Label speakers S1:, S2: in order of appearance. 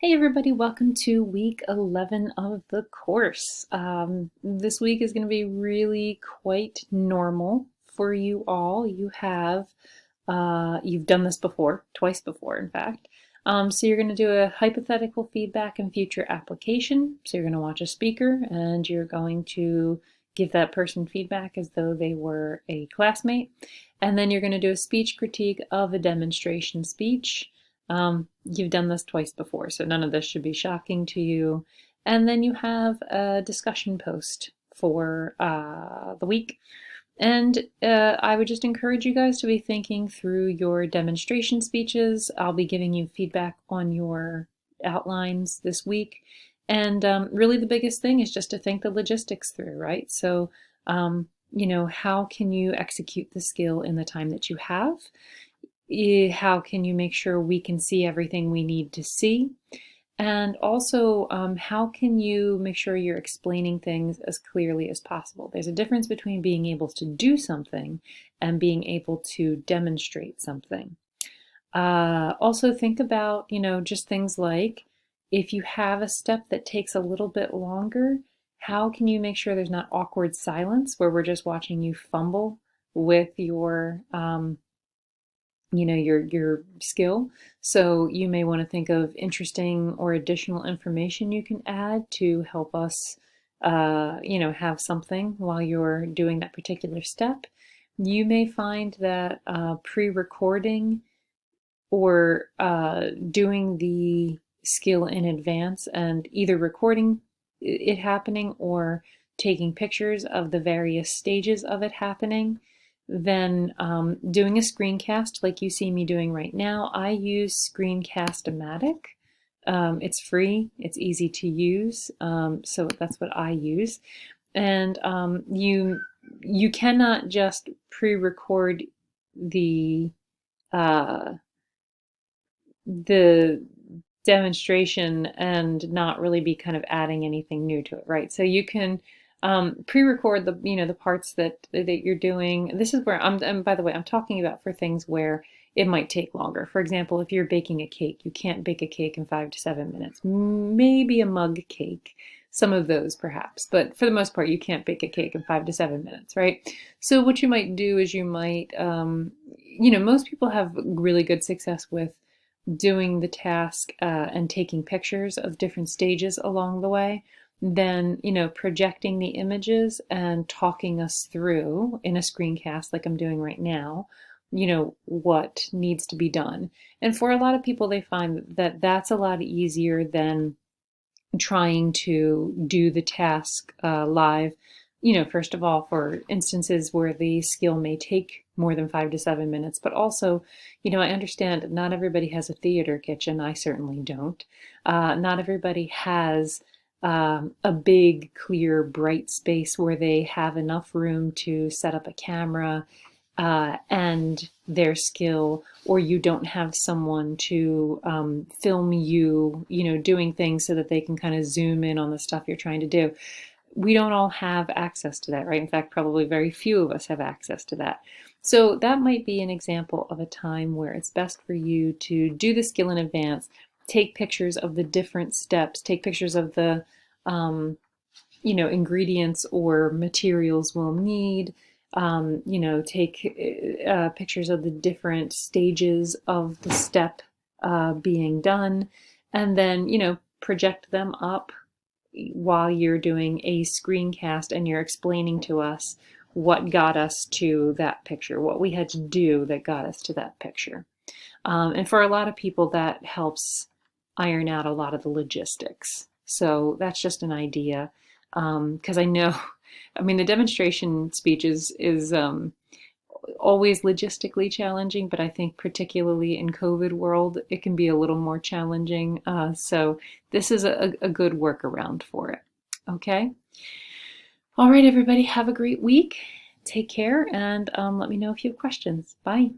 S1: Hey everybody, welcome to week 11 of the course. This week is going to be really quite normal for you all. You've done this before, twice before in fact. So you're going to do a hypothetical feedback and future application. So you're going to watch a speaker and you're going to give that person feedback as though they were a classmate. And then you're going to do a speech critique of a demonstration speech. You've done this twice before, so none of this should be shocking to you. And then you have a discussion post for the week. And I would just encourage you guys to be thinking through your demonstration speeches. I'll be giving you feedback on your outlines this week. And really the biggest thing is just to think the logistics through, right? So, how can you execute the skill in the time that you have? How can you make sure we can see everything we need to see? And also, how can you make sure you're explaining things as clearly as possible? There's a difference between being able to do something and being able to demonstrate something. Also think about, just things like if you have a step that takes a little bit longer, how can you make sure there's not awkward silence where we're just watching you fumble with your skill. So you may want to think of interesting or additional information you can add to help us, have something while you're doing that particular step. You may find that pre-recording or doing the skill in advance and either recording it happening or taking pictures of the various stages of it happening, then doing a screencast like you see me doing right now. I use Screencast-O-Matic. It's free, it's easy to use, so that's what I use. And you cannot just pre-record the demonstration and not really be kind of adding anything new to it, right? So you can pre-record the parts that you're doing. This is where and by the way, I'm talking about for things where it might take longer. For example, if you're baking a cake, you can't bake a cake in 5 to 7 minutes. Maybe a mug cake, some of those perhaps, but for the most part, you can't bake a cake in 5 to 7 minutes, right? So what you might do is you might, most people have really good success with doing the task and taking pictures of different stages along the way, then projecting the images and talking us through in a screencast like I'm doing right now, what needs to be done. And for a lot of people, they find that that's a lot easier than trying to do the task live. First of all, for instances where the skill may take more than 5 to 7 minutes, but also, I understand not everybody has a theater kitchen. I certainly don't. Not everybody has a big, clear, bright space where they have enough room to set up a camera and their skill, or you don't have someone to film you, doing things so that they can kind of zoom in on the stuff you're trying to do. We don't all have access to that, right? In fact, probably very few of us have access to that. So that might be an example of a time where it's best for you to do the skill in advance, take pictures of the different steps, take pictures of the ingredients or materials we'll need, take pictures of the different stages of the step being done, and then, project them up while you're doing a screencast and you're explaining to us what got us to that picture, what we had to do that got us to that picture. And for a lot of people, that helps iron out a lot of the logistics. So that's just an idea, because I know, the demonstration speech is always logistically challenging, but I think particularly in COVID world, it can be a little more challenging. So this is a good workaround for it. Okay. All right, everybody, have a great week. Take care, and let me know if you have questions. Bye.